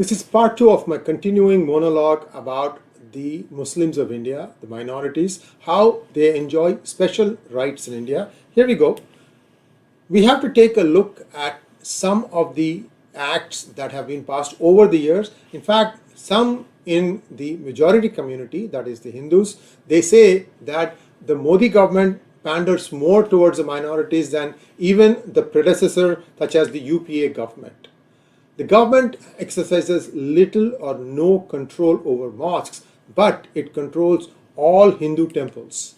This is part 2 of my continuing monologue about the Muslims of India, the minorities, how they enjoy special rights in India. Here we go. We have to take a look at some of the acts that have been passed over the years. In fact, some in the majority community, that is the Hindus, they say that the Modi government panders more towards the minorities than even the predecessor, such as the UPA government. The government exercises little or no control over mosques, but it controls all Hindu temples.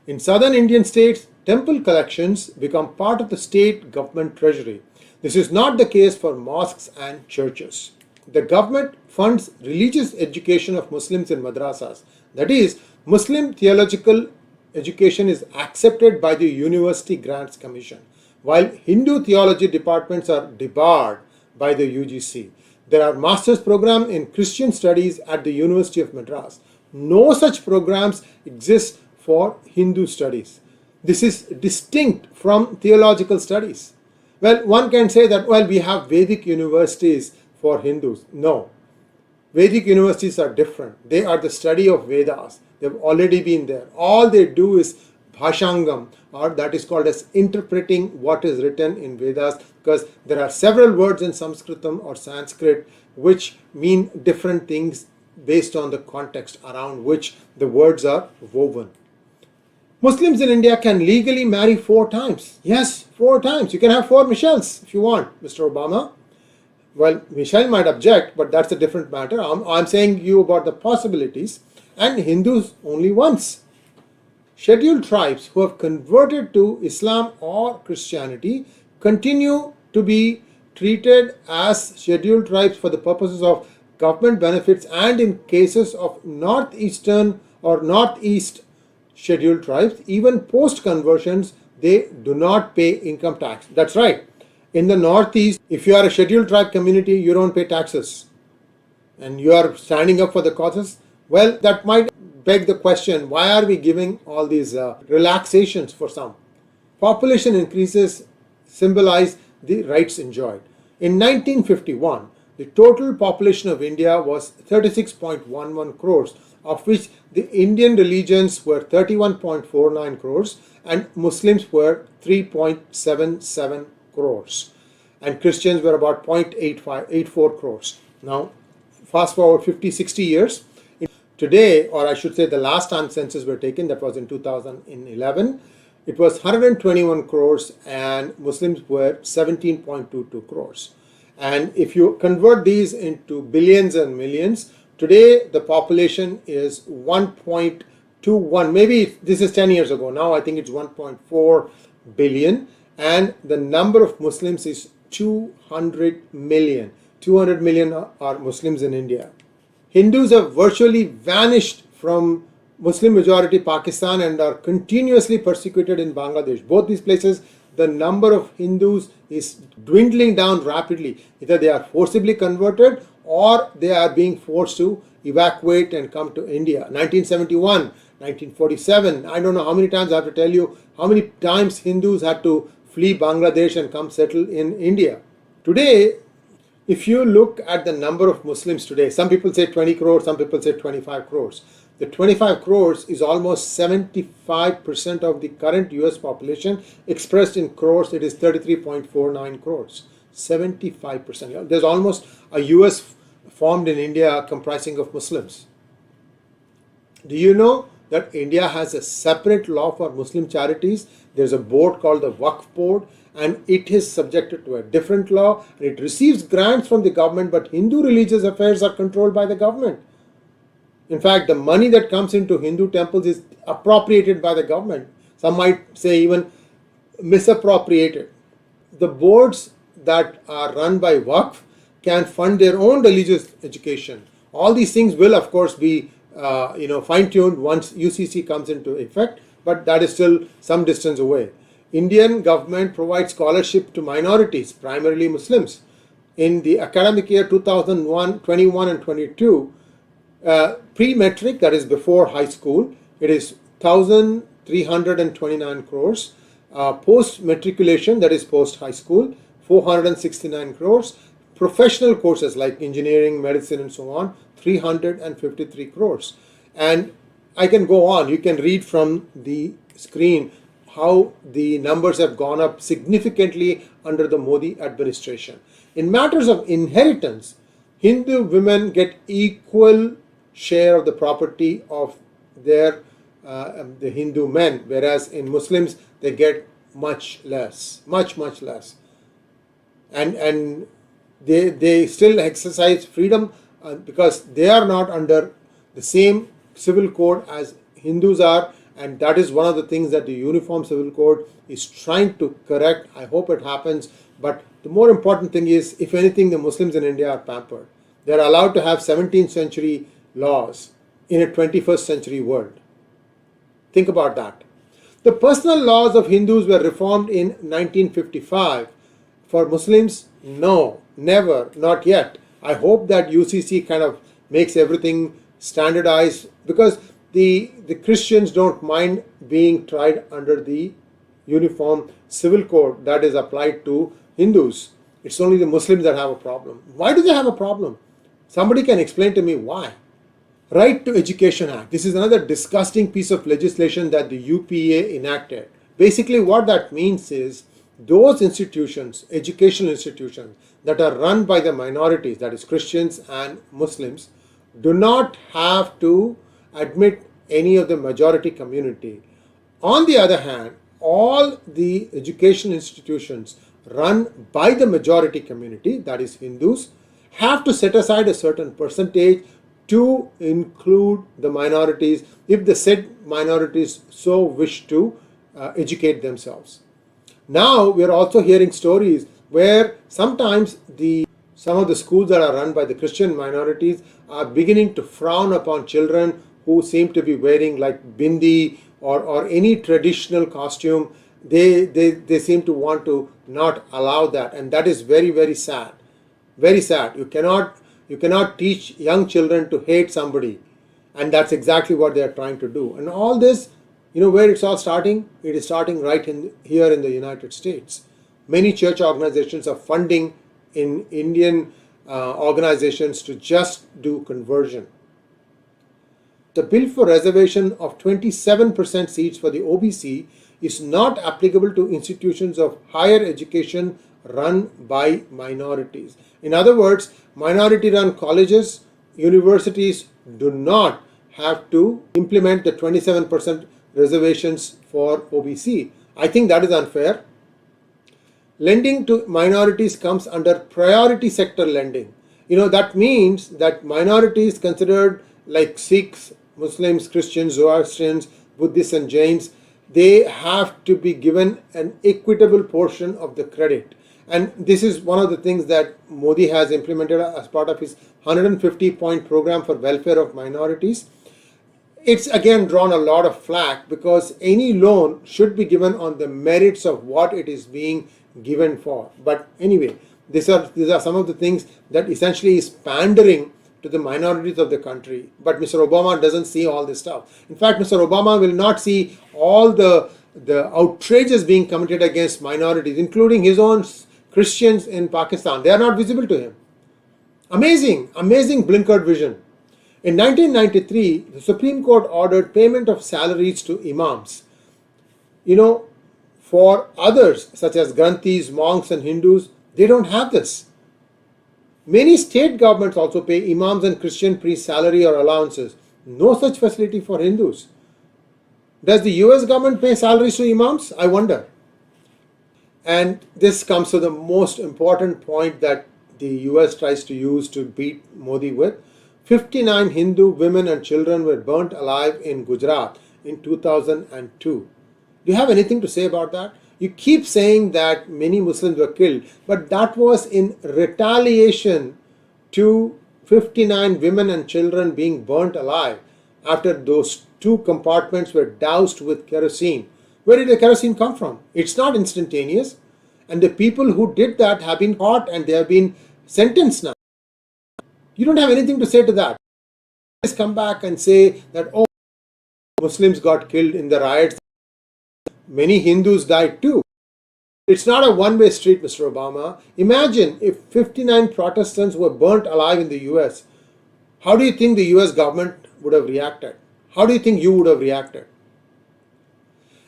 In southern Indian states, temple collections become part of the state government treasury. This is not the case for mosques and churches. The government funds religious education of Muslims in madrasas. That is, Muslim theological education is accepted by the University Grants Commission, while Hindu theology departments are debarred by the UGC. There are master's programs in Christian studies at the University of Madras. No such programs exist for Hindu studies. This is distinct from theological studies. Well, one can say that, well, we have Vedic universities for Hindus. No. Vedic universities are different. They are the study of Vedas. They've already been there. All they do is bhashangam, or that is called as interpreting what is written in Vedas, because there are several words in Sanskritam or Sanskrit which mean different things based on the context around which the words are woven. Muslims in India can legally marry 4 times. Yes, 4 times. You can have 4 Michelles if you want, Mr. Obama. Well, Michelle might object, but that's a different matter. I'm saying you about the possibilities. And Hindus only once. Scheduled tribes who have converted to Islam or Christianity continue to be treated as scheduled tribes for the purposes of government benefits, and in cases of northeastern or northeast scheduled tribes, even post conversions, they do not pay income tax. That's right. In the northeast, if you are a scheduled tribe community, you don't pay taxes and you are standing up for the causes. Well, that might beg the question, why are we giving all these relaxations for some? Population increases symbolize the rights enjoyed. In 1951, the total population of India was 36.11 crores, of which the Indian religions were 31.49 crores and Muslims were 3.77 crores. And Christians were about 0.84 crores. Now, fast forward 50-60 years. Today, or I should say the last time census were taken, that was in 2011, it was 121 crores and Muslims were 17.22 crores. And if you convert these into billions and millions, today the population is 1.21. Maybe this is 10 years ago. Now I think it's 1.4 billion. And the number of Muslims is 200 million. 200 million are Muslims in India. Hindus have virtually vanished from Muslim majority Pakistan and are continuously persecuted in Bangladesh. Both these places, the number of Hindus is dwindling down rapidly. Either they are forcibly converted or they are being forced to evacuate and come to India. 1971, 1947, I don't know how many times I have to tell you how many times Hindus had to flee Bangladesh and come settle in India. Today, if you look at the number of Muslims today, some people say 20 crores, some people say 25 crores. The 25 crores is almost 75% of the current US population. Expressed in crores, it is 33.49 crores. 75%. There's almost a US formed in India comprising of Muslims. Do you know that India has a separate law for Muslim charities? There's a board called the Waqf Board, and it is subjected to a different law. It receives grants from the government, but Hindu religious affairs are controlled by the government. In fact, the money that comes into Hindu temples is appropriated by the government. Some might say even misappropriated. The boards that are run by Waqf can fund their own religious education. All these things will, of course, be fine-tuned once UCC comes into effect, but that is still some distance away. Indian government provides scholarship to minorities, primarily Muslims. In the academic year 2021 and 22, pre-metric, that is before high school, it is 1,329 crores. Post-matriculation, that is post-high school, 469 crores. professional courses like engineering, medicine, and so on, 353 crores. And I can go on. You can read from the screen how the numbers have gone up significantly under the Modi administration. In matters of inheritance, Hindu women get equal share of the property of the Hindu men, whereas in Muslims they get much less, much less. And they still exercise freedom because they are not under the same civil code as Hindus are, and that is one of the things that the Uniform Civil Code is trying to correct. I hope it happens, but the more important thing is, if anything, the Muslims in India are pampered. They are allowed to have 17th century laws in a 21st century world. Think about that. The personal laws of Hindus were reformed in 1955. For Muslims, no, never, not yet. I hope that UCC kind of makes everything standardized, because the Christians don't mind being tried under the Uniform Civil Code that is applied to Hindus. It's only the Muslims that have a problem. Why do they have a problem? Somebody can explain to me why. Right to Education Act. This is another disgusting piece of legislation that the UPA enacted. Basically what that means is, those institutions, educational institutions that are run by the minorities, that is Christians and Muslims, do not have to admit any of the majority community. On the other hand, all the educational institutions run by the majority community, that is Hindus, have to set aside a certain percentage to include the minorities if the said minorities so wish to educate themselves. Now we are also hearing stories where sometimes some of the schools that are run by the Christian minorities are beginning to frown upon children who seem to be wearing like bindi or any traditional costume. They seem to want to not allow that, and that is very, very sad. Very sad. You cannot teach young children to hate somebody, and that's exactly what they are trying to do. And all this, where it's all starting? It is starting right here in the United States. Many church organizations are funding in Indian organizations to just do conversion. The bill for reservation of 27% seats for the OBC is not applicable to institutions of higher education run by minorities. In other words, minority-run colleges, universities do not have to implement the 27% reservations for OBC. I think that is unfair. Lending to minorities comes under priority sector lending. That means that minorities considered like Sikhs, Muslims, Christians, Zoroastrians, Buddhists and Jains, they have to be given an equitable portion of the credit. And this is one of the things that Modi has implemented as part of his 150-point program for welfare of minorities. It's again drawn a lot of flack because any loan should be given on the merits of what it is being given for. But anyway, these are some of the things that essentially is pandering to the minorities of the country. But Mr. Obama doesn't see all this stuff. In fact, Mr. Obama will not see all the outrages being committed against minorities, including his own Christians in Pakistan. They are not visible to him. Amazing blinkered vision. In 1993, the Supreme Court ordered payment of salaries to Imams. For others, such as Granthis, monks and Hindus, they don't have this. Many state governments also pay Imams and Christian priests salary or allowances. No such facility for Hindus. Does the US government pay salaries to Imams? I wonder. And this comes to the most important point that the US tries to use to beat Modi with. 59 Hindu women and children were burnt alive in Gujarat in 2002. Do you have anything to say about that? You keep saying that many Muslims were killed, but that was in retaliation to 59 women and children being burnt alive after those two compartments were doused with kerosene. Where did the kerosene come from? It's not instantaneous. And the people who did that have been caught and they have been sentenced now. You don't have anything to say to that. Just come back and say that, oh, Muslims got killed in the riots. Many Hindus died too. It's not a one-way street, Mr. Obama. Imagine if 59 Protestants were burnt alive in the US. How do you think the US government would have reacted? How do you think you would have reacted?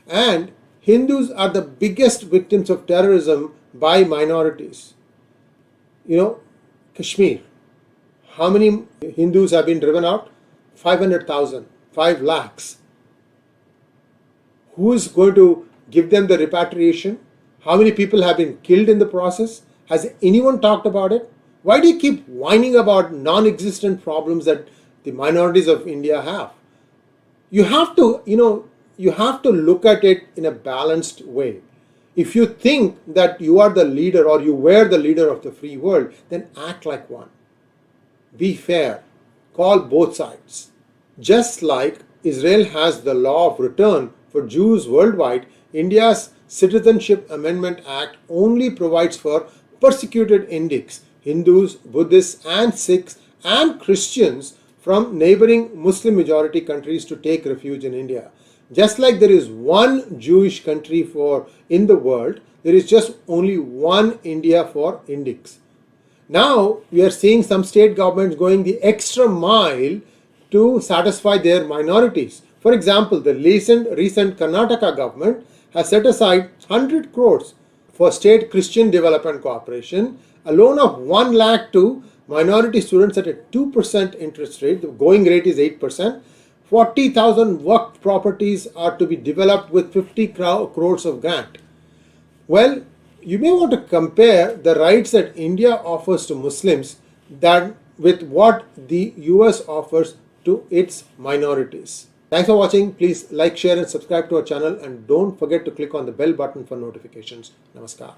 And Hindus are the biggest victims of terrorism by minorities. Kashmir. How many Hindus have been driven out? 500,000, 5 lakhs. Who is going to give them the repatriation? How many people have been killed in the process? Has anyone talked about it? Why do you keep whining about non-existent problems that the minorities of India have? You have to look at it in a balanced way. If you think that you are the leader or you were the leader of the free world, then act like one. Be fair. Call both sides. Just like Israel has the law of return for Jews worldwide, India's Citizenship Amendment Act only provides for persecuted Indics, Hindus, Buddhists and Sikhs and Christians from neighboring Muslim majority countries to take refuge in India. Just like there is one Jewish country in the world, there is just only one India for Indics. Now we are seeing some state governments going the extra mile to satisfy their minorities. For example, the recent Karnataka government has set aside 100 crores for State Christian Development Corporation, a loan of 1 lakh to minority students at a 2% interest rate. The going rate is 8%. 40,000 work properties are to be developed with 50 crores of grant. Well, you may want to compare the rights that India offers to Muslims with what the US offers to its minorities. Thanks for watching. Please like, share and subscribe to our channel and don't forget to click on the bell button for notifications. Namaskar.